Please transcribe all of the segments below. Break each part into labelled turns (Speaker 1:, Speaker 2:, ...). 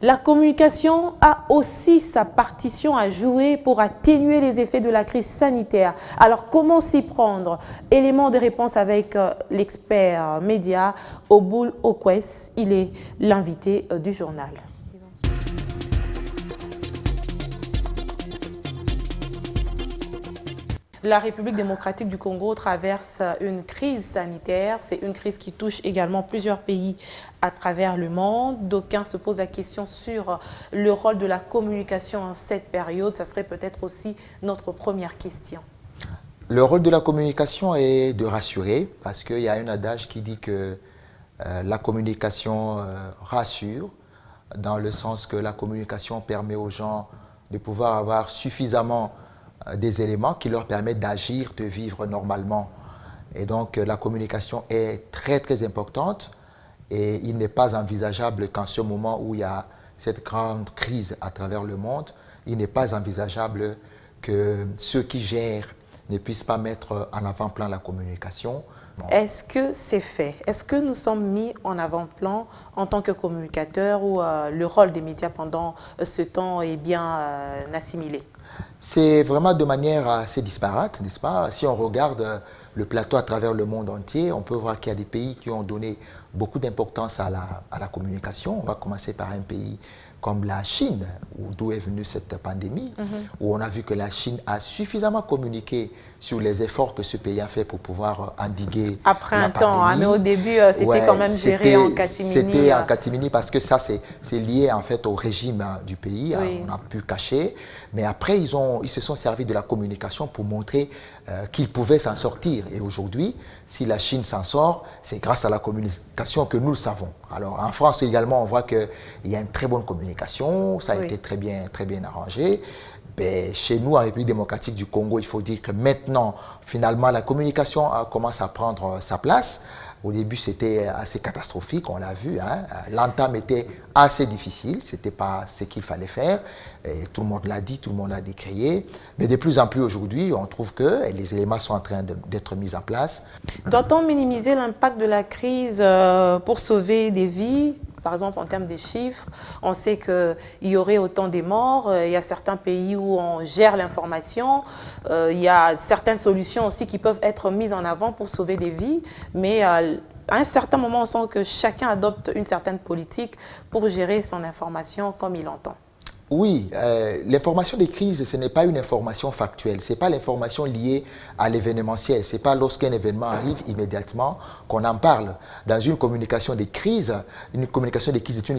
Speaker 1: La communication a aussi sa partition à jouer pour atténuer les effets de la crise sanitaire. Alors, comment s'y prendre? Élément de réponse avec l'expert média Oboul Okwes. Il est l'invité du journal. La République démocratique du Congo traverse une crise sanitaire. C'est une crise qui touche également plusieurs pays à travers le monde. D'aucuns se posent la question sur le rôle de la communication en cette période. Ça serait peut-être aussi notre première question.
Speaker 2: Le rôle de la communication est de rassurer, parce qu'il y a un adage qui dit que la communication rassure, dans le sens que la communication permet aux gens de pouvoir avoir suffisamment des éléments qui leur permettent d'agir, de vivre normalement. Et donc la communication est très très importante et il n'est pas envisageable qu'en ce moment où il y a cette grande crise à travers le monde, il n'est pas envisageable que ceux qui gèrent ne puissent pas mettre en avant-plan la communication.
Speaker 1: Est-ce que c'est fait? Est-ce que nous sommes mis en avant-plan en tant que communicateurs ou le rôle des médias pendant ce temps est bien assimilé?
Speaker 2: C'est vraiment de manière assez disparate, n'est-ce pas? Si on regarde le plateau à travers le monde entier, on peut voir qu'il y a des pays qui ont donné beaucoup d'importance à la communication. On va commencer par un pays comme la Chine, d'où est venue cette pandémie, où on a vu que la Chine a suffisamment communiqué sur les efforts que ce pays a fait pour pouvoir endiguer
Speaker 1: après
Speaker 2: la
Speaker 1: un temps,
Speaker 2: pandémie.
Speaker 1: Mais au début, c'était quand même géré en catimini.
Speaker 2: C'était en catimini parce que ça, c'est lié en fait au régime du pays.
Speaker 1: Oui.
Speaker 2: On a pu cacher. Mais après, ils se sont servis de la communication pour montrer qu'ils pouvaient s'en sortir. Et aujourd'hui, si la Chine s'en sort, c'est grâce à la communication que nous le savons. Alors en France également, on voit qu'il y a une très bonne communication. Ça a été très bien arrangé. Ben, chez nous, en République démocratique du Congo, il faut dire que maintenant, finalement, la communication commence à prendre sa place. Au début, c'était assez catastrophique, on l'a vu. Hein. L'entame était assez difficile, ce n'était pas ce qu'il fallait faire. Et tout le monde l'a dit, tout le monde l'a décrié. Mais de plus en plus aujourd'hui, on trouve que les éléments sont en train d'être mis en place.
Speaker 1: Doit-on minimiser l'impact de la crise pour sauver des vies ? Par exemple, en termes des chiffres, on sait qu'il y aurait autant de morts. Il y a certains pays où on gère l'information. Il y a certaines solutions aussi qui peuvent être mises en avant pour sauver des vies. Mais à un certain moment, on sent que chacun adopte une certaine politique pour gérer son information comme il entend.
Speaker 2: Oui, l'information des crises, ce n'est pas une information factuelle, ce n'est pas l'information liée à l'événementiel, ce n'est pas lorsqu'un événement arrive immédiatement qu'on en parle. Dans une communication des crises est une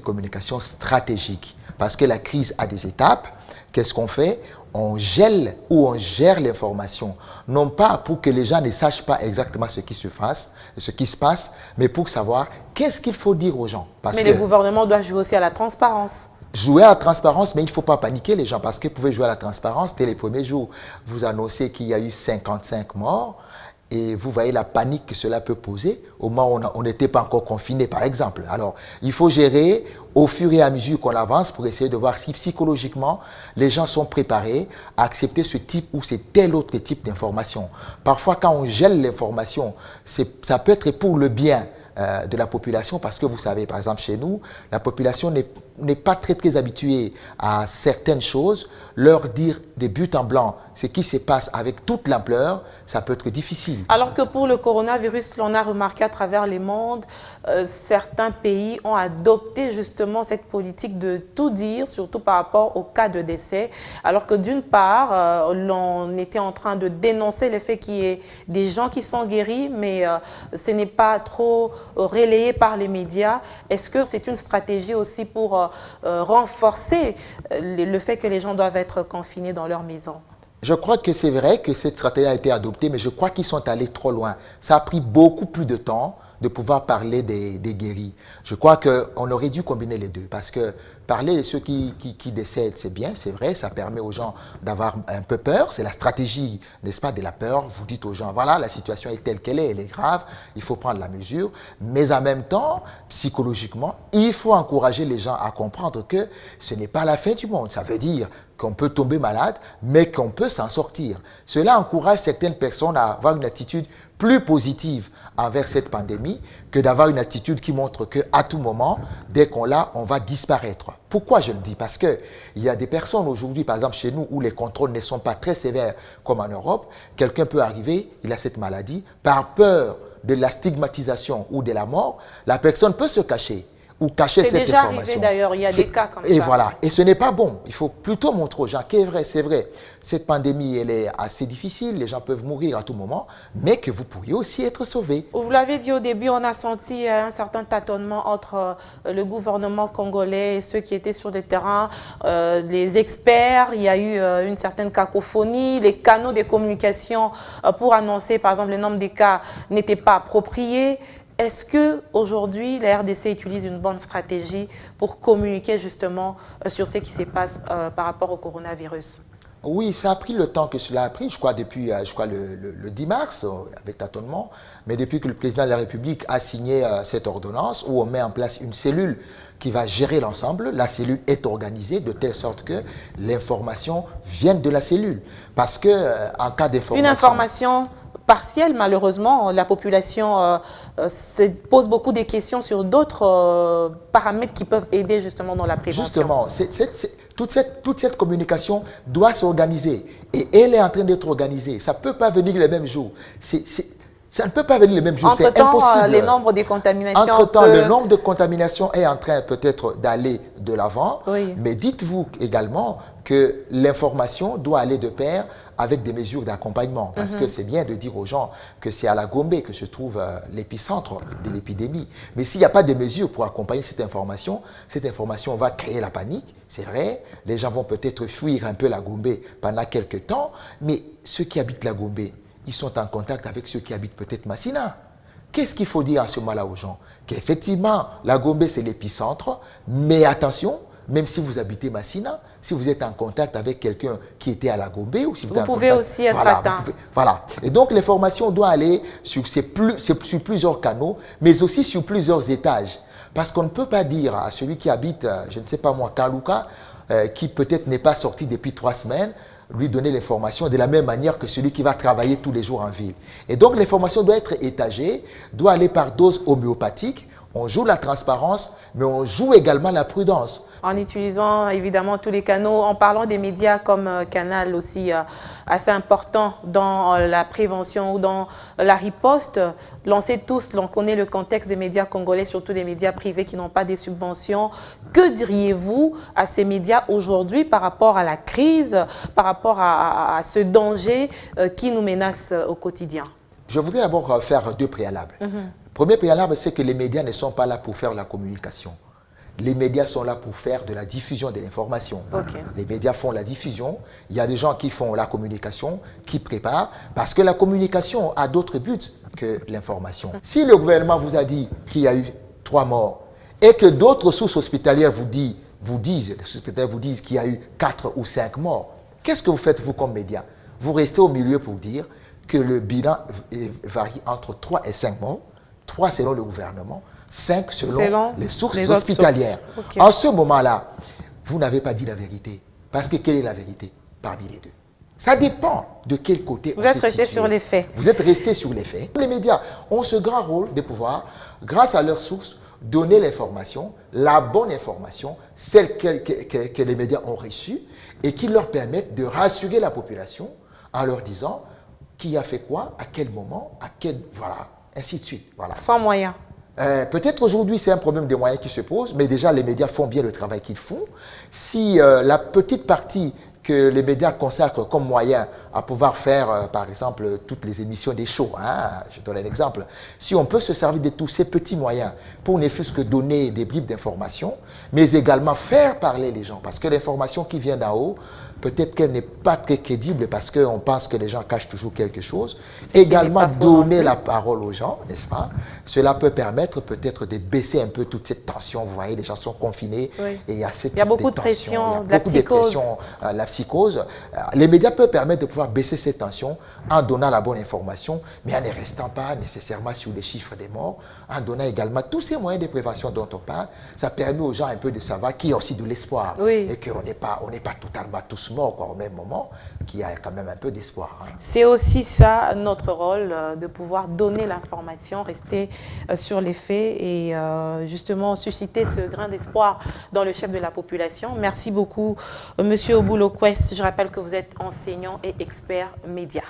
Speaker 2: communication stratégique, parce que la crise a des étapes. Qu'est-ce qu'on fait? On gèle ou on gère l'information, non pas pour que les gens ne sachent pas exactement ce qui se passe, mais pour savoir qu'est-ce qu'il faut dire aux gens.
Speaker 1: Mais le gouvernement doit jouer aussi à la transparence.
Speaker 2: Jouer à la transparence, mais il ne faut pas paniquer les gens, parce que vous pouvez jouer à la transparence. Dès les premiers jours, vous annoncez qu'il y a eu 55 morts et vous voyez la panique que cela peut poser au moment où on n'était pas encore confiné, par exemple. Alors, il faut gérer au fur et à mesure qu'on avance pour essayer de voir si psychologiquement les gens sont préparés à accepter ce type ou c'est tel autre type d'information. Parfois, quand on gèle l'information, ça peut être pour le bien de la population, parce que vous savez, par exemple, chez nous, la population n'est pas très habituée à certaines choses. Leur dire de but en blanc ce qui se passe avec toute l'ampleur, ça peut être difficile.
Speaker 1: Alors que pour le coronavirus, l'on a remarqué à travers les mondes, certains pays ont adopté justement cette politique de tout dire, surtout par rapport au cas de décès. Alors que d'une part, l'on était en train de dénoncer le fait qu'il y ait des gens qui sont guéris, mais ce n'est pas trop relayé par les médias. Est-ce que c'est une stratégie aussi pour renforcer le fait que les gens doivent être confinés dans leur maison?
Speaker 2: Je crois que c'est vrai que cette stratégie a été adoptée, mais je crois qu'ils sont allés trop loin. Ça a pris beaucoup plus de temps de pouvoir parler des guéris. Je crois qu'on aurait dû combiner les deux, parce que parler de ceux qui décèdent, c'est bien, c'est vrai, ça permet aux gens d'avoir un peu peur. C'est la stratégie, n'est-ce pas, de la peur. Vous dites aux gens, voilà, la situation est telle qu'elle est, elle est grave, il faut prendre la mesure. Mais en même temps, psychologiquement, il faut encourager les gens à comprendre que ce n'est pas la fin du monde. Ça veut dire qu'on peut tomber malade, mais qu'on peut s'en sortir. Cela encourage certaines personnes à avoir une attitude plus positive envers cette pandémie que d'avoir une attitude qui montre qu'à tout moment, dès qu'on l'a, on va disparaître. Pourquoi je le dis? Parce qu'il y a des personnes aujourd'hui, par exemple chez nous, où les contrôles ne sont pas très sévères comme en Europe. Quelqu'un peut arriver, il a cette maladie, par peur de la stigmatisation ou de la mort, la personne peut se cacher ou cacher cette information.
Speaker 1: C'est déjà arrivé d'ailleurs, il y a des cas comme ça.
Speaker 2: Et voilà, et ce n'est pas bon. Il faut plutôt montrer aux gens que c'est vrai, cette pandémie, elle est assez difficile, les gens peuvent mourir à tout moment, mais que vous pourriez aussi être sauvés.
Speaker 1: Vous l'avez dit au début, on a senti un certain tâtonnement entre le gouvernement congolais et ceux qui étaient sur le terrain, les experts, il y a eu une certaine cacophonie, les canaux de communication pour annoncer par exemple le nombre de cas n'étaient pas appropriés. Est-ce qu'aujourd'hui, la RDC utilise une bonne stratégie pour communiquer justement sur ce qui se passe par rapport au coronavirus?
Speaker 2: Oui, ça a pris le temps que cela a pris, je crois depuis le 10 mars, avec tâtonnement, mais depuis que le président de la République a signé cette ordonnance où on met en place une cellule qui va gérer l'ensemble, la cellule est organisée de telle sorte que l'information vienne de la cellule. Parce que en cas d'information...
Speaker 1: Une information partielle, malheureusement, la population se pose beaucoup de questions sur d'autres paramètres qui peuvent aider justement dans la prévention.
Speaker 2: Justement, toute cette communication doit s'organiser et elle est en train d'être organisée. Ça ne peut pas venir le même jour. Ça ne peut pas venir le même jour, c'est impossible.
Speaker 1: Le nombre de contaminations...
Speaker 2: Entre-temps, le nombre de contaminations est en train peut-être d'aller de l'avant,
Speaker 1: oui.
Speaker 2: Mais dites-vous également que l'information doit aller de pair avec des mesures d'accompagnement. Parce que c'est bien de dire aux gens que c'est à la Gombe que se trouve l'épicentre de l'épidémie. Mais s'il n'y a pas de mesures pour accompagner cette information va créer la panique, c'est vrai. Les gens vont peut-être fuir un peu la Gombe pendant quelques temps, mais ceux qui habitent la Gombe, ils sont en contact avec ceux qui habitent peut-être Massina. Qu'est-ce qu'il faut dire à ce moment-là aux gens? Qu'effectivement, la Gombe, c'est l'épicentre, mais attention, même si vous habitez Massina, si vous êtes en contact avec quelqu'un qui était à la Gombe, ou si vous
Speaker 1: pouvez aussi être atteint.
Speaker 2: Voilà. Et donc, l'information doit aller sur plusieurs canaux, mais aussi sur plusieurs étages. Parce qu'on ne peut pas dire à celui qui habite, je ne sais pas moi, Kaluka, qui peut-être n'est pas sorti depuis 3 semaines, lui donner l'information de la même manière que celui qui va travailler tous les jours en ville. Et donc, l'information doit être étagée, doit aller par dose homéopathique. On joue la transparence, mais on joue également la prudence.
Speaker 1: En utilisant évidemment tous les canaux, en parlant des médias comme canal aussi assez important dans la prévention ou dans la riposte. On sait tous, on connaît le contexte des médias congolais, surtout des médias privés qui n'ont pas des subventions. Que diriez-vous à ces médias aujourd'hui par rapport à la crise, par rapport à ce danger qui nous menace au quotidien?
Speaker 2: Je voudrais d'abord faire 2 préalables. Le premier préalable, c'est que les médias ne sont pas là pour faire la communication. Les médias sont là pour faire de la diffusion de l'information.
Speaker 1: Okay.
Speaker 2: Les médias font la diffusion. Il y a des gens qui font la communication, qui préparent, parce que la communication a d'autres buts que l'information. Si le gouvernement vous a dit qu'il y a eu 3 morts et que d'autres sources hospitalières vous disent qu'il y a eu 4 ou 5 morts, qu'est-ce que vous faites, vous, comme médias? Vous restez au milieu pour dire que le bilan varie entre 3 et 5 morts, 3 selon le gouvernement, 5 selon les sources hospitalières. Okay. En ce moment-là, vous n'avez pas dit la vérité. Parce que quelle est la vérité parmi les deux? Ça dépend de quel côté
Speaker 1: vous êtes resté sur les faits.
Speaker 2: Vous êtes resté sur les faits. Les médias ont ce grand rôle de pouvoir, grâce à leurs sources, donner l'information, la bonne information, celle que les médias ont reçue et qui leur permettent de rassurer la population en leur disant qui a fait quoi, à quel moment, voilà, ainsi de suite. Voilà.
Speaker 1: Sans moyens.
Speaker 2: Peut-être aujourd'hui c'est un problème de moyens qui se pose, mais déjà les médias font bien le travail qu'ils font. Si la petite partie que les médias consacrent comme moyen à pouvoir faire, par exemple, toutes les émissions des shows, je donne un exemple, si on peut se servir de tous ces petits moyens pour ne fût-ce que donner des bribes d'informations, mais également faire parler les gens, parce que l'information qui vient d'en haut, peut-être qu'elle n'est pas très crédible parce qu'on pense que les gens cachent toujours quelque chose. Également donner la parole aux gens, n'est-ce pas? Cela peut permettre peut-être de baisser un peu toute cette tension. Vous voyez, les gens sont confinés et il y a
Speaker 1: beaucoup de pression, de la psychose.
Speaker 2: La psychose. Les médias peuvent permettre de pouvoir baisser cette tension en donnant la bonne information, mais en ne restant pas nécessairement sur les chiffres des morts, en donnant également tous ces moyens de prévention dont on parle. Ça permet aux gens un peu de savoir qu'il y a aussi de l'espoir et qu'on n'est pas totalement tous morts, quoi, au même moment, qu'il y a quand même un peu d'espoir. Hein.
Speaker 1: C'est aussi ça notre rôle, de pouvoir donner l'information, rester sur les faits et justement susciter ce grain d'espoir dans le chef de la population. Merci beaucoup, Monsieur Obulo Quest. Je rappelle que vous êtes enseignant et expert média.